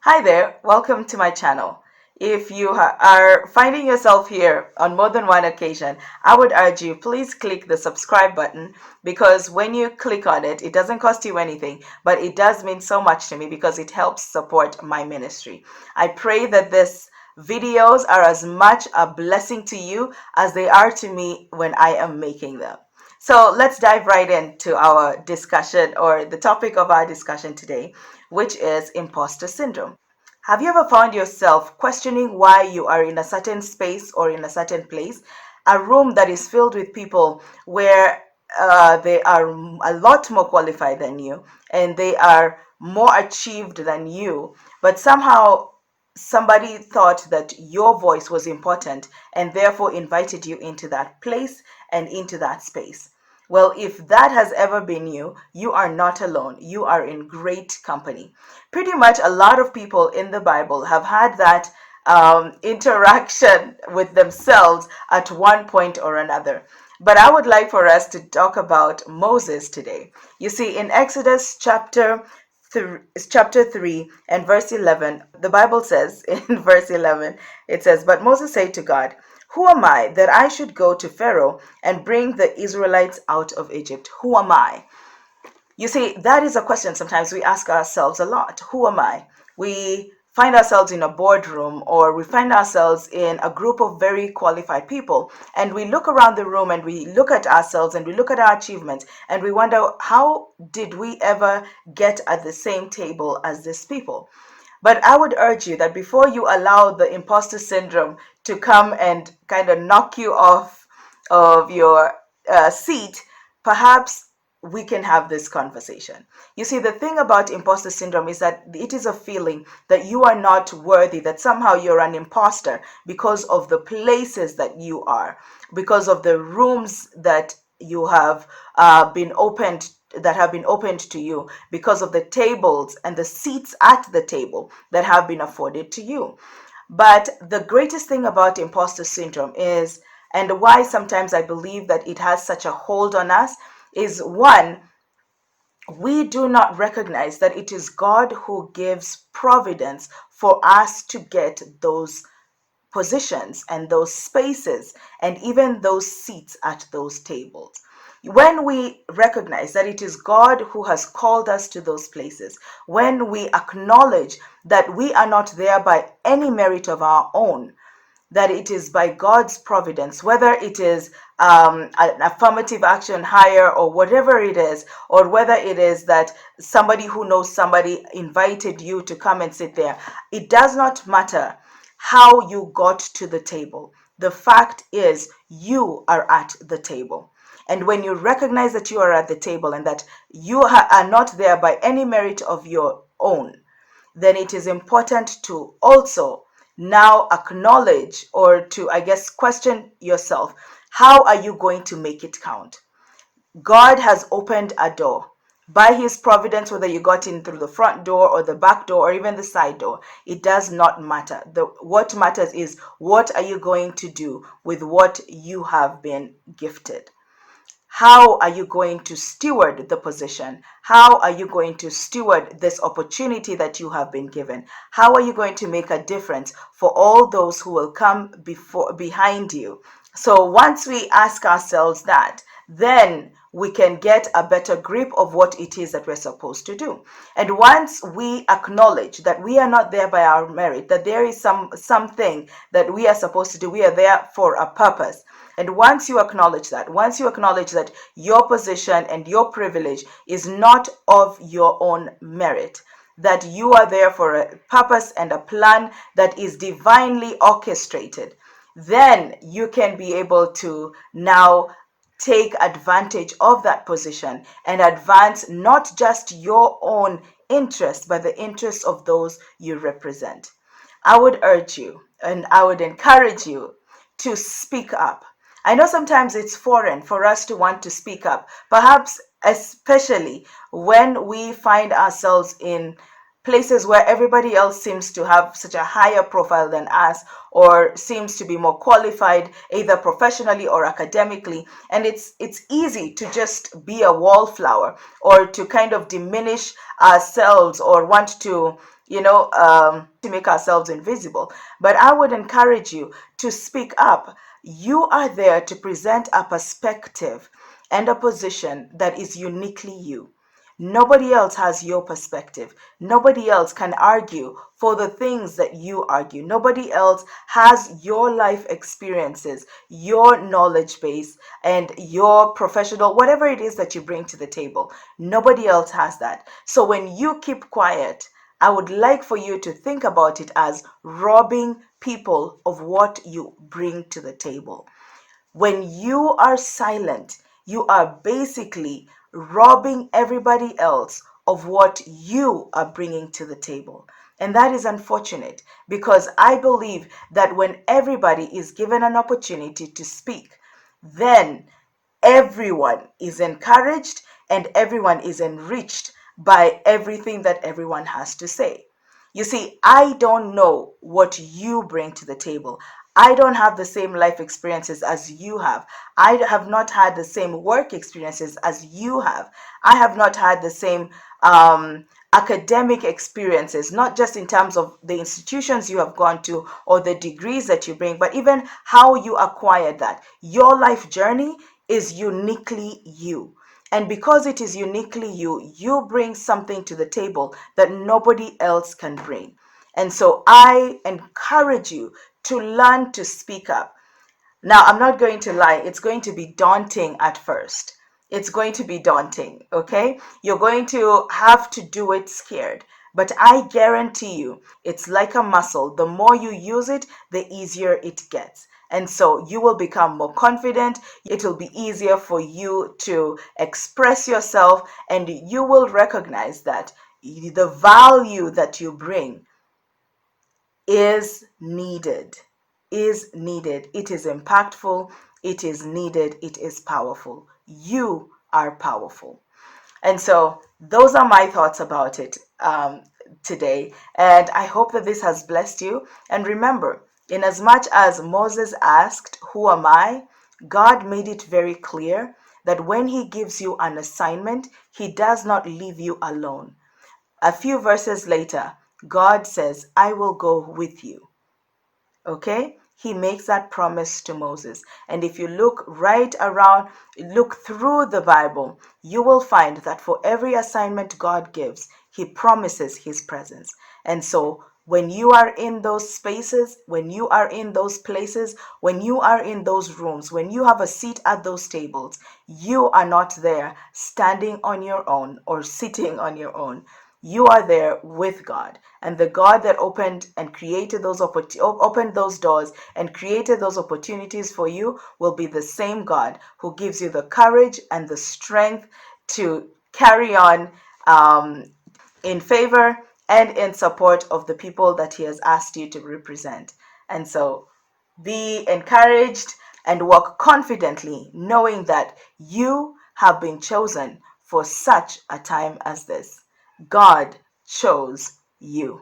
Hi there, welcome to my channel. If you are finding yourself here on more than one occasion, I would urge you please click the subscribe button because when you click on it, it doesn't cost you anything, but it does mean so much to me because it helps support my ministry. I pray that these videos are as much a blessing to you as they are to me when I am making them. So let's dive right into our discussion or the topic of our discussion today, which is imposter syndrome. Have you ever found yourself questioning why you are in a certain space or in a certain place, a room that is filled with people where they are a lot more qualified than you and they are more achieved than you, but somehow somebody thought that your voice was important and therefore invited you into that place and into that space? Well, if that has ever been you, you are not alone. You are in great company. Pretty much a lot of people in the Bible have had that interaction with themselves at one point or another. But I would like for us to talk about Moses today. You see, in Exodus chapter 3 and verse 11, the Bible says in verse 11, it says, "But Moses said to God, who am I that I should go to Pharaoh and bring the Israelites out of Egypt? Who am I?" You see, that is a question sometimes we ask ourselves a lot. Who am I? We find ourselves in a boardroom or we find ourselves in a group of very qualified people, and we look around the room and we look at ourselves and we look at our achievements and we wonder, how did we ever get at the same table as these people? But I would urge you that before you allow the imposter syndrome to come and kind of knock you off of your seat, perhaps we can have this conversation. You see, the thing about imposter syndrome is that it is a feeling that you are not worthy, that somehow you're an imposter because of the places that you are, because of the rooms that you have been opened that have been opened to you, because of the tables and the seats at the table that have been afforded to you. But the greatest thing about imposter syndrome is, and why sometimes I believe that it has such a hold on us, is one, we do not recognize that it is God who gives providence for us to get those positions and those spaces and even those seats at those tables. When we recognize that it is God who has called us to those places, when we acknowledge that we are not there by any merit of our own, that it is by God's providence, whether it is an affirmative action hire or whatever it is, or whether it is that somebody who knows somebody invited you to come and sit there, it does not matter how you got to the table. The fact is, you are at the table. And when you recognize that you are at the table and that you are not there by any merit of your own, then it is important to also now acknowledge, or to, I guess, question yourself. How are you going to make it count? God has opened a door. By his providence, whether you got in through the front door or the back door or even the side door, it does not matter. What matters is, what are you going to do with what you have been gifted? How are you going to steward the position? How are you going to steward this opportunity that you have been given? How are you going to make a difference for all those who will come behind you? So once we ask ourselves that, then we can get a better grip of what it is that we're supposed to do. And once we acknowledge that we are not there by our merit, that there is something that we are supposed to do, we are there for a purpose. And once you acknowledge that your position and your privilege is not of your own merit, that you are there for a purpose and a plan that is divinely orchestrated, then you can be able to now take advantage of that position and advance not just your own interest, but the interests of those you represent. I would urge you and I would encourage you to speak up. I know sometimes it's foreign for us to want to speak up, perhaps especially when we find ourselves in places where everybody else seems to have such a higher profile than us, or seems to be more qualified either professionally or academically, and it's easy to just be a wallflower, or to kind of diminish ourselves, or want to to make ourselves invisible. But I would encourage you to speak up. You are there to present a perspective and a position that is uniquely you. Nobody else has your perspective. Nobody else can argue for the things that you argue. Nobody else has your life experiences, your knowledge base, and your professional, whatever it is that you bring to the table. Nobody else has that. So when you keep quiet, I would like for you to think about it as robbing people of what you bring to the table. When you are silent, you are basically robbing everybody else of what you are bringing to the table. And that is unfortunate, because I believe that when everybody is given an opportunity to speak, then everyone is encouraged and everyone is enriched by everything that everyone has to say. You see, I don't know what you bring to the table. I don't have the same life experiences as you have. I have not had the same work experiences as you have. I have not had the same academic experiences, not just in terms of the institutions you have gone to or the degrees that you bring, but even how you acquired that. Your life journey is uniquely you. And because it is uniquely you, you bring something to the table that nobody else can bring. And so I encourage you to learn to speak up. Now, I'm not going to lie, it's going to be daunting at first. It's going to be daunting, okay? You're going to have to do it scared. But I guarantee you, it's like a muscle. The more you use it, the easier it gets. And so you will become more confident. It will be easier for you to express yourself, and you will recognize that the value that you bring is needed, is needed. It is impactful, it is needed, it is powerful. You are powerful. And so those are my thoughts about it today. And I hope that this has blessed you. And remember, in as much as Moses asked, "Who am I?" God made it very clear that when he gives you an assignment, he does not leave you alone. A few verses later, God says, "I will go with you." Okay? He makes that promise to Moses. And if you look right around, look through the Bible, you will find that for every assignment God gives, he promises his presence. And so when you are in those spaces, when you are in those places, when you are in those rooms, when you have a seat at those tables, you are not there standing on your own or sitting on your own. You are there with God, and the God that opened and created opened those doors and created those opportunities for you will be the same God who gives you the courage and the strength to carry on in favor and in support of the people that he has asked you to represent. And so be encouraged and walk confidently, knowing that you have been chosen for such a time as this. God chose you.